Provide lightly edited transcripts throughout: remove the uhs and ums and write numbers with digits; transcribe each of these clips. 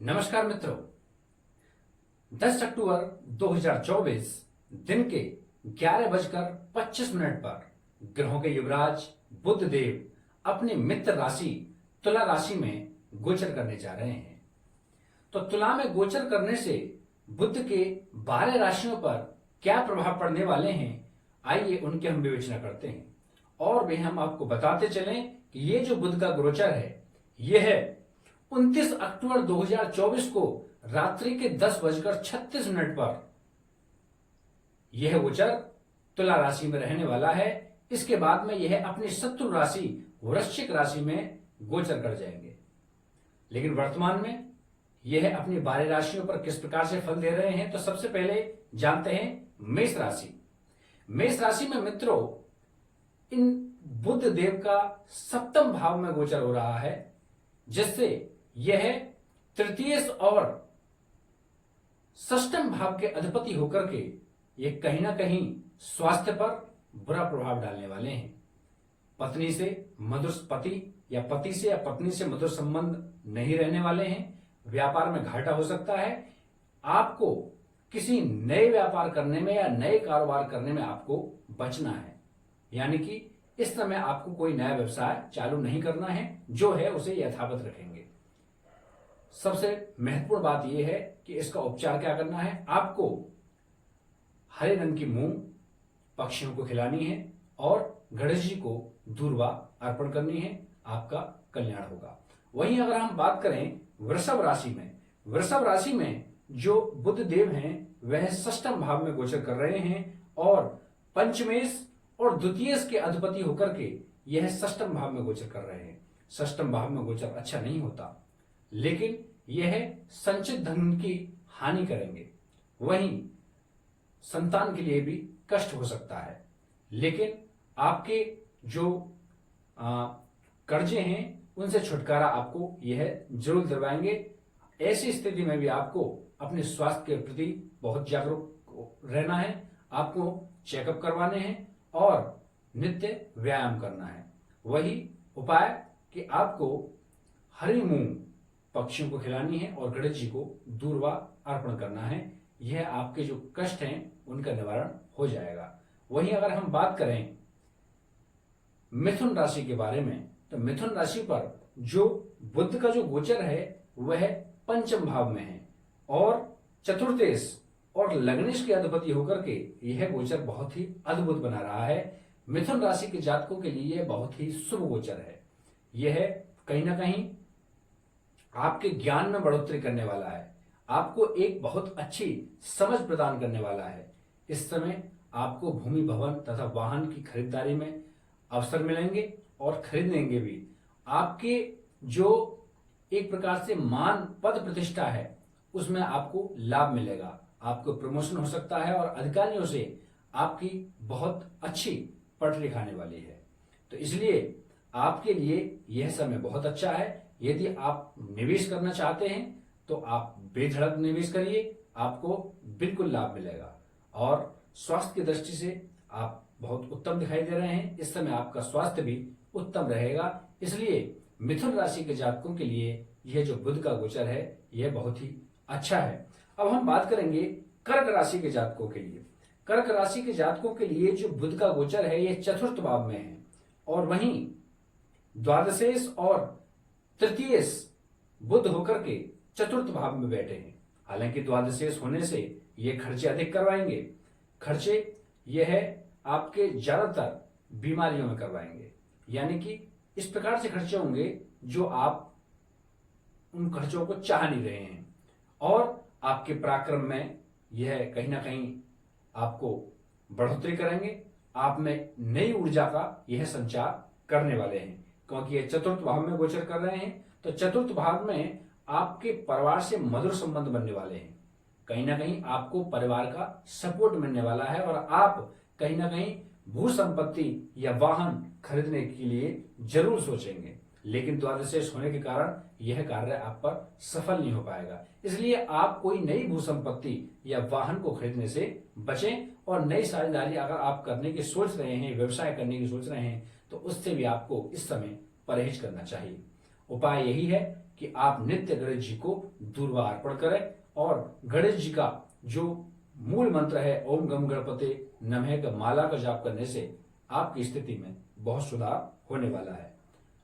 नमस्कार मित्रों, 10 अक्टूबर 2024 दिन के 11:25 पर ग्रहों के युवराज बुध देव अपने मित्र राशि तुला राशि में गोचर करने जा रहे हैं। तो तुला में गोचर करने से बुध के 12 राशियों पर क्या प्रभाव पड़ने वाले हैं, आइए उनकी हम विवेचना करते हैं। और भी हम आपको बताते चलें कि ये जो बुध का गोचर है यह है 29 अक्टूबर 2024 को रात्रि के 10:36 पर यह गोचर तुला राशि में रहने वाला है। इसके बाद में यह अपनी शत्रु राशि वृश्चिक राशि में गोचर कर जाएंगे। लेकिन वर्तमान में यह अपनी 12 राशियों पर किस प्रकार से फल दे रहे हैं, तो सबसे पहले जानते हैं मेष राशि। मेष राशि में मित्रों, इन बुध देव का सप्तम भाव में गोचर हो रहा है, जिससे यह तृतीय और षष्ठम भाव के अधिपति होकर के ये कहीं ना कहीं स्वास्थ्य पर बुरा प्रभाव डालने वाले हैं। पत्नी से मधुर पति या पति से या पत्नी से मधुर संबंध नहीं रहने वाले हैं। व्यापार में घाटा हो सकता है। आपको किसी नए व्यापार करने में या नए कारोबार करने में आपको बचना है, यानी कि इस समय आपको कोई नया व्यवसाय चालू नहीं करना है, जो है उसे यथावत रखेंगे। सबसे महत्वपूर्ण बात यह है कि इसका उपचार क्या करना है। आपको हरे रंग की मूंग पक्षियों को खिलानी है और गणेश जी को दूर्वा अर्पण करनी है, आपका कल्याण होगा। वहीं अगर हम बात करें वृषभ राशि में, वृषभ राशि में जो बुध देव हैं वह षष्ठम भाव में गोचर कर रहे हैं और पंचमेश और द्वितीयेश के अधिपति होकर के यह षष्ठम भाव में गोचर कर रहे हैं। षष्ठम भाव में गोचर अच्छा नहीं होता, लेकिन यह संचित धन की हानि करेंगे। वहीं संतान के लिए भी कष्ट हो सकता है। लेकिन आपके जो कर्जे हैं उनसे छुटकारा आपको यह जरूर दिलवाएंगे। ऐसी स्थिति में भी आपको अपने स्वास्थ्य के प्रति बहुत जागरूक रहना है। आपको चेकअप करवाने हैं और नित्य व्यायाम करना है। वही उपाय कि आपको हरी मूंग पक्षियों को खिलानी है और गणेश जी को दूर्वा अर्पण करना है। यह आपके जो कष्ट हैं उनका निवारण हो जाएगा। वहीं अगर हम बात करें मिथुन राशि के बारे में, तो मिथुन राशि पर जो बुध का जो गोचर है वह पंचम भाव में है और चतुर्थेश और लग्नेश के अधिपति होकर के यह गोचर बहुत ही अद्भुत बना रहा है। मिथुन राशि के जातकों के लिए यह बहुत ही शुभ गोचर है। यह कहीं ना कहीं आपके ज्ञान में बढ़ोतरी करने वाला है, आपको एक बहुत अच्छी समझ प्रदान करने वाला है। इस समय आपको भूमि भवन तथा वाहन की खरीदारी में अवसर मिलेंगे और खरीदेंगे भी। आपके जो एक प्रकार से मान पद प्रतिष्ठा है उसमें आपको लाभ मिलेगा। आपको प्रमोशन हो सकता है और अधिकारियों से आपकी बहुत अच्छी पटरी खाने वाली है। तो इसलिए आपके लिए यह समय बहुत अच्छा है। यदि आप निवेश करना चाहते हैं तो आप बेधड़क निवेश करिए, आपको बिल्कुल लाभ मिलेगा। और स्वास्थ्य की दृष्टि से आप बहुत उत्तम दिखाई दे रहे हैं। इस समय आपका स्वास्थ्य भी उत्तम रहेगा। इसलिए मिथुन राशि के जातकों के लिए यह जो बुध का गोचर है यह बहुत ही अच्छा है। अब हम बात करेंगे कर्क राशि के जातकों के लिए। कर्क राशि के जातकों के लिए जो बुध का गोचर है यह चतुर्थ भाव में है और वहीं द्वादशेश और तृतीयेश बुध होकर के चतुर्थ भाव में बैठे हैं। हालांकि द्वादशेश होने से ये खर्चे अधिक करवाएंगे। खर्चे यह आपके ज्यादातर बीमारियों में करवाएंगे, यानी कि इस प्रकार से खर्चे होंगे जो आप उन खर्चों को चाह नहीं रहे हैं और आपके पराक्रम में यह कहीं ना कहीं आपको बढ़ोतरी करेंगे। आप में नई ऊर्जा का यह संचार करने वाले हैं, क्योंकि ये चतुर्थ भाव में गोचर कर रहे हैं। तो चतुर्थ भाव में आपके परिवार से मधुर संबंध बनने वाले हैं। कहीं ना कहीं आपको परिवार का सपोर्ट मिलने वाला है और आप कहीं ना कहीं भू संपत्ति या वाहन खरीदने के लिए जरूर सोचेंगे। लेकिन द्वादशेश होने के कारण यह कार्य आप पर सफल नहीं हो पाएगा। इसलिए आप कोई नई भू संपत्ति या वाहन को खरीदने से बचें और नई साझेदारी अगर आप करने की सोच रहे हैं, व्यवसाय करने की सोच रहे हैं, तो उससे भी आपको इस समय परहेज करना चाहिए। उपाय यही है कि आप नित्य गणेश जी को दूर्वा अर्पण करें और गणेश जी का जो मूल मंत्र है ओम गम गणपते नमः का माला का जाप करने से आपकी स्थिति में बहुत सुधार होने वाला है।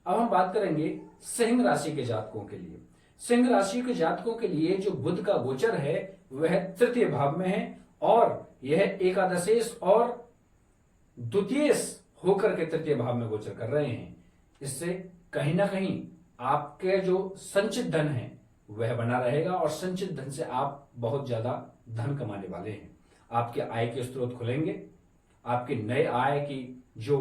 अब हम बात करेंगे सिंह राशि के जातकों के लिए। सिंह राशि के जातकों के लिए जो बुध का गोचर है वह तृतीय भाव में है और यह एकादशेश और द्वितीयेश होकर के तृतीय भाव में गोचर कर रहे हैं। इससे कहीं ना कहीं आपके जो संचित धन है वह बना रहेगा और संचित धन से आप बहुत ज्यादा धन कमाने वाले हैं। आपके आय के स्रोत खुलेंगे, आपके नए आय की जो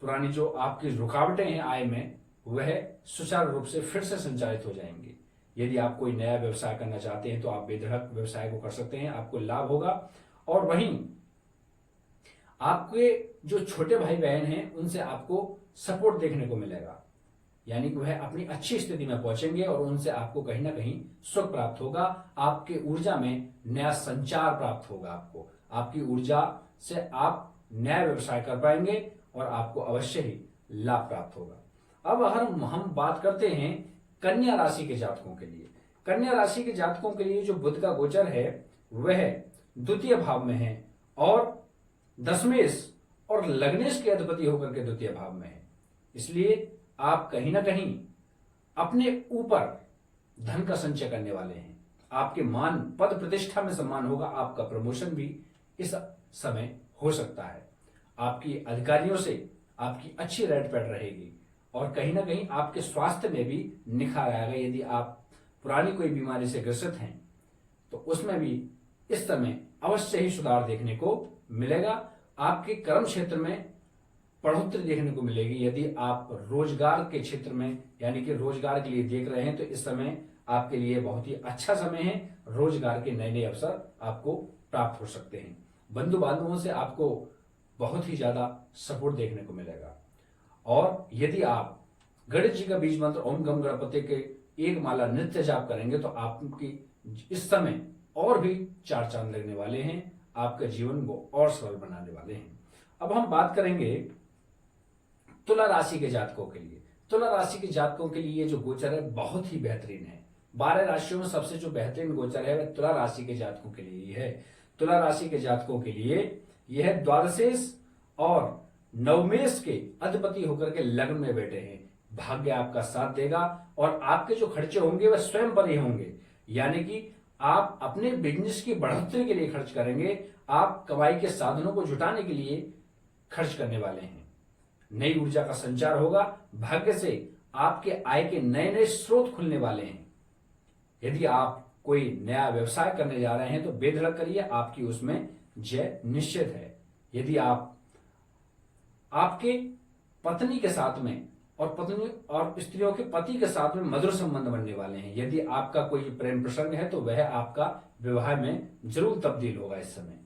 पुरानी जो आपकी रुकावटें हैं आय में वह सुचारू रूप से फिर से संचालित हो जाएंगी। यदि आप कोई नया व्यवसाय करना चाहते हैं तो आप बेधड़क व्यवसाय को कर सकते हैं, आपको लाभ होगा। और वहीं आपके जो छोटे भाई बहन हैं उनसे आपको सपोर्ट देखने को मिलेगा, यानी कि वह अपनी अच्छी स्थिति में पहुंचेंगे और उनसे आपको कहीं ना कहीं सुख प्राप्त होगा। आपके ऊर्जा में नया संचार प्राप्त होगा, आपकी ऊर्जा से आप नया व्यवसाय कर पाएंगे और आपको अवश्य ही लाभ प्राप्त होगा। अब अगर हम बात करते हैं कन्या राशि के जातकों के लिए, कन्या राशि के जातकों के लिए जो बुध का गोचर है वह द्वितीय भाव में है और दशमेश और लग्नेश के अधिपति होकर के द्वितीय भाव में है। इसलिए आप कहीं ना कहीं अपने ऊपर धन का संचय करने वाले हैं। आपके मान पद प्रतिष्ठा में सम्मान होगा, आपका प्रमोशन भी इस समय हो सकता है। आपकी अधिकारियों से आपकी अच्छी रेट पैट रहेगी और कहीं ना कहीं आपके स्वास्थ्य में भी निखार आएगा। यदि आप पुरानी कोई बीमारी से ग्रसित हैं तो उसमें भी इस समय अवश्य ही सुधार देखने को मिलेगा। आपके कर्म क्षेत्र में बढ़ोतरी देखने को मिलेगी। यदि आप रोजगार के क्षेत्र में यानी कि रोजगार के लिए देख रहे हैं तो इस समय आपके लिए बहुत ही अच्छा समय है। रोजगार के नए नए अवसर आपको प्राप्त हो सकते हैं। बंधु बांधवों से आपको बहुत ही ज्यादा सपोर्ट देखने को मिलेगा। और यदि आप गणेश जी का बीज मंत्र ओम गम गणपति के एक माला नित्य जाप करेंगे तो आपकी इस समय और भी चार चांद लगने वाले हैं, आपके जीवन को और सरल बनाने वाले हैं। अब हम बात करेंगे तुला राशि के जातकों के लिए। तुला राशि के जातकों के लिए जो गोचर है बहुत ही बेहतरीन है। 12 राशियों में सबसे जो बेहतरीन गोचर है वह तुला राशि के जातकों के लिए ही है। तुला राशि के जातकों के लिए यह द्वादशेश और नवमेश के अधिपति होकर के लग्न में बैठे हैं। भाग्य आपका साथ देगा और आपके जो खर्चे होंगे वह स्वयं पर ही होंगे, यानी कि आप अपने बिजनेस की बढ़ोतरी के लिए खर्च करेंगे। आप कमाई के साधनों को जुटाने के लिए खर्च करने वाले हैं। नई ऊर्जा का संचार होगा। भाग्य से आपके आय के नए नए स्रोत खुलने वाले हैं। यदि आप कोई नया व्यवसाय करने जा रहे हैं तो बेधड़क करिए, आपकी उसमें जय निश्चित है। यदि आप आपके पत्नी के साथ में और पत्नी और स्त्रियों के पति के साथ में मधुर संबंध बनने वाले हैं। यदि आपका कोई प्रेम प्रसंग है तो वह आपका विवाह में जरूर तब्दील होगा इस समय।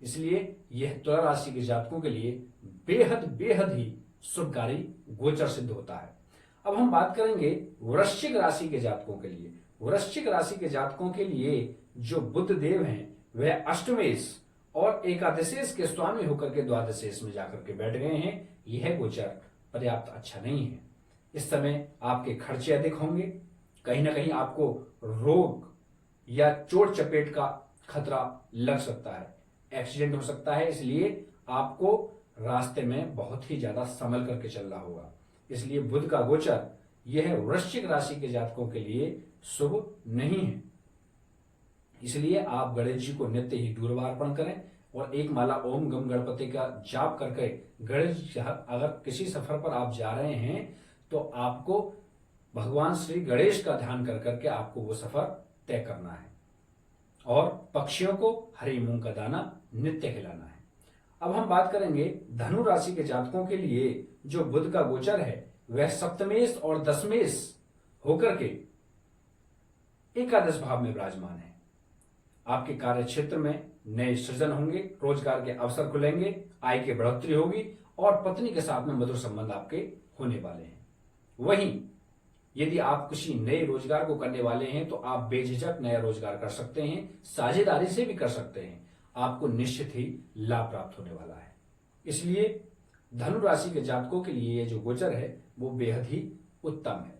इसलिए यह तुला राशि के जातकों के लिए बेहद बेहद ही शुभकारी गोचर सिद्ध होता है। अब हम बात करेंगे वृश्चिक राशि के जातकों के लिए। वृश्चिक राशि के जातकों के लिए जो बुध देव हैं वह अष्टमेश और एकादशेश के स्वामी होकर के द्वादशेश में जाकर के बैठ गए हैं। यह गोचर पर्याप्त अच्छा नहीं है। इस समय आपके खर्चे अधिक होंगे। कहीं ना कहीं आपको रोग या चोट चपेट का खतरा लग सकता है, एक्सीडेंट हो सकता है। इसलिए आपको रास्ते में बहुत ही ज्यादा संभल करके चलना होगा। इसलिए बुध का गोचर यह वृश्चिक राशि के जातकों के लिए शुभ नहीं है। इसलिए आप गणेश जी को नित्य ही दूर्वा अर्पण करें और एक माला ओम गम गणपति का जाप करके गणेश, अगर किसी सफर पर आप जा रहे हैं तो आपको भगवान श्री गणेश का ध्यान कर करके आपको वो सफर तय करना है और पक्षियों को हरी मूंग का दाना नित्य खिलाना है। अब हम बात करेंगे धनु राशि के जातकों के लिए जो बुध का गोचर है वह सप्तमेश और दशमेश होकर के एकादश भाव में विराजमान है। आपके कार्य क्षेत्र में नए सृजन होंगे, रोजगार के अवसर खुलेंगे, आय की बढ़ोतरी होगी और पत्नी के साथ में मधुर संबंध आपके होने वाले हैं। वहीं यदि आप किसी नए रोजगार को करने वाले हैं तो आप बेझिझक नया रोजगार कर सकते हैं, साझेदारी से भी कर सकते हैं। आपको निश्चित ही लाभ प्राप्त होने वाला है। इसलिए धनु राशि के जातकों के लिए ये जो गोचर है वो बेहद ही उत्तम है।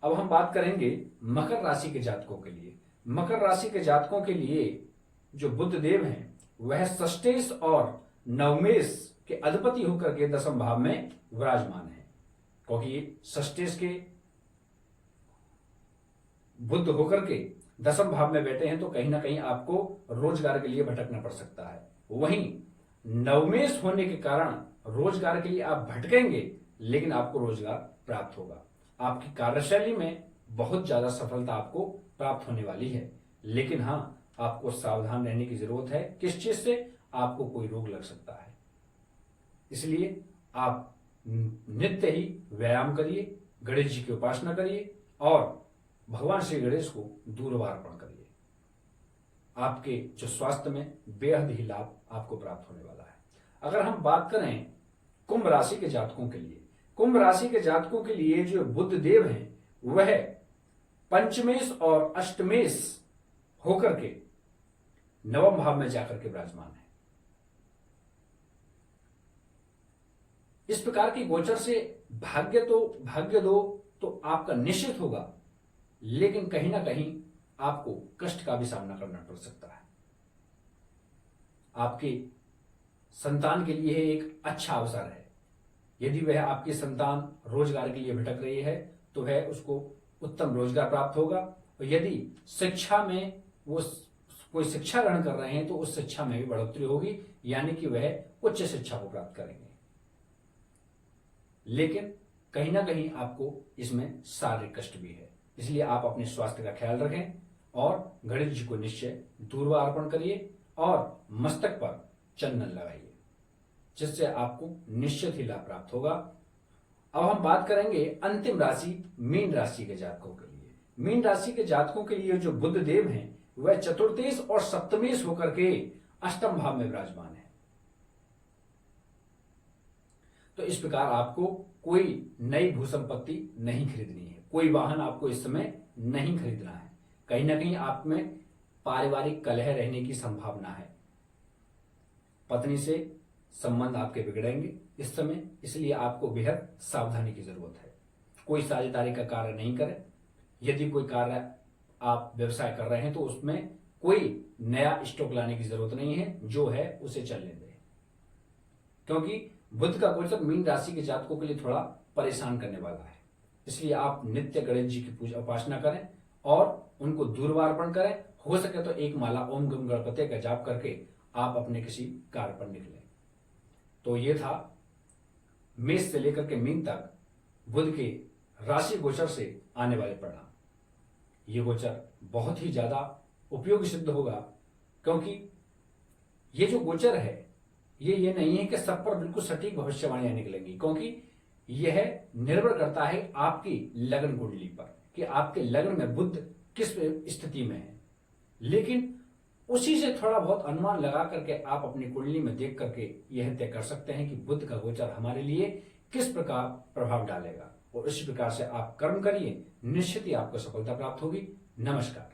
अब हम बात करेंगे मकर राशि के जातकों के लिए। मकर राशि के जातकों के लिए जो बुध देव हैं वह षष्ठेश और नवमेश के अधिपति होकर के दसम भाव में विराजमान है। क्योंकि षष्ठेश के बुध होकर के दसम भाव में बैठे हैं तो कहीं ना कहीं आपको रोजगार के लिए भटकना पड़ सकता है। वहीं नवमेश होने के कारण रोजगार के लिए आप भटकेंगे लेकिन आपको रोजगार प्राप्त होगा। आपकी कार्यशैली में बहुत ज्यादा सफलता आपको प्राप्त होने वाली है, लेकिन हाँ आपको सावधान रहने की जरूरत है। किस चीज से? आपको कोई रोग लग सकता है। इसलिए आप नित्य ही व्यायाम करिए, गणेश जी की उपासना करिए और भगवान श्री गणेश को दूर्वा अर्पण करिए। आपके जो स्वास्थ्य में बेहद ही लाभ आपको प्राप्त होने वाला है। अगर हम बात करें कुंभ राशि के जातकों के लिए, कुंभ राशि के जातकों के लिए जो बुध देव हैं वह पंचमेश और अष्टमेश होकर के नवम भाव में जाकर के विराजमान है। इस प्रकार की गोचर से भाग्य दो तो आपका निश्चित होगा, लेकिन कहीं ना कहीं आपको कष्ट का भी सामना करना पड़ सकता है। आपके संतान के लिए एक अच्छा अवसर है। यदि वह आपकी संतान रोजगार के लिए भटक रही है तो वह उसको उत्तम रोजगार प्राप्त होगा, और यदि शिक्षा में वो कोई शिक्षा ग्रहण कर रहे हैं तो उस शिक्षा में भी बढ़ोतरी होगी, यानी कि वह उच्च शिक्षा को प्राप्त करेंगे। लेकिन कहीं ना कहीं आपको इसमें शारीरिक कष्ट भी है, इसलिए आप अपने स्वास्थ्य का ख्याल रखें और गणेश जी को निश्चय दूर्वा अर्पण करिए और मस्तक पर चंदन लगाइए, जिससे आपको निश्चित ही लाभ प्राप्त होगा। अब हम बात करेंगे अंतिम राशि मीन राशि के जातकों के लिए। मीन राशि के जातकों के लिए जो बुध देव हैं वह चतुर्थेश और सप्तमेश होकर के अष्टम भाव में विराजमान है। तो इस प्रकार आपको कोई नई भू संपत्ति नहीं खरीदनी है, कोई वाहन आपको इस समय नहीं खरीदना है। कहीं ना कहीं आप में पारिवारिक कलह रहने की संभावना है। पत्नी से संबंध आपके बिगड़ेंगे इस समय, इसलिए आपको बेहद सावधानी की जरूरत है। कोई साझेदारी का कार्य नहीं करें। यदि कोई कार्य आप व्यवसाय कर रहे हैं तो उसमें कोई नया स्टॉक लाने की जरूरत नहीं है, जो है उसे चलने दें, क्योंकि बुध का गोचर मीन राशि के जातकों के लिए थोड़ा परेशान करने वाला है। इसलिए आप नित्य गणेश जी की पूजा उपासना करें और उनको दूर्वा अर्पण करें। हो सके तो एक माला ओम गम गणपति का जाप करके आप अपने किसी कार्य पर निकलें। तो ये था मेष से लेकर के मीन तक बुध के राशि गोचर से आने वाले परिणाम। ये गोचर बहुत ही ज्यादा उपयोगी सिद्ध होगा, क्योंकि ये जो गोचर है ये नहीं है कि सब पर बिल्कुल सटीक भविष्यवाणियां निकलेंगी, क्योंकि यह निर्भर करता है आपकी लग्न कुंडली पर कि आपके लग्न में बुध किस स्थिति में है। लेकिन उसी से थोड़ा बहुत अनुमान लगा करके आप अपनी कुंडली में देख करके यह तय कर सकते हैं कि बुध का गोचर हमारे लिए किस प्रकार प्रभाव डालेगा, और इसी प्रकार से आप कर्म करिए, निश्चित ही आपको सफलता प्राप्त होगी। नमस्कार।